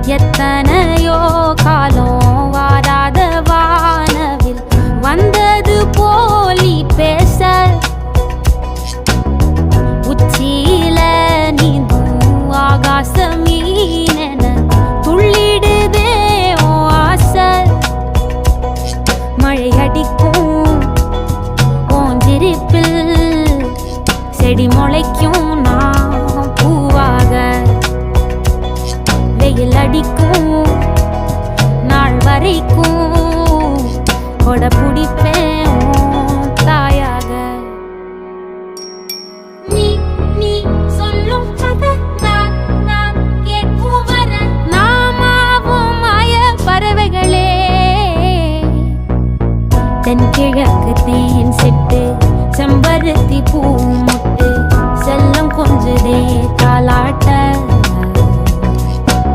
எத்தனையோ காலம் வாராத வானவில் வந்தது போலி பேச உச்சியில நீந்தும் ஆகாச மீனென துள்ளிடுதே ஓ ஆசை மழை அடிக்கும் ஓஞ்சிருப்பில் செடி முளைக்கும் நான் பூவாக வெயில் அடிக்கும் நாள் வரைக்கும் கொடை பிடிப்பேன்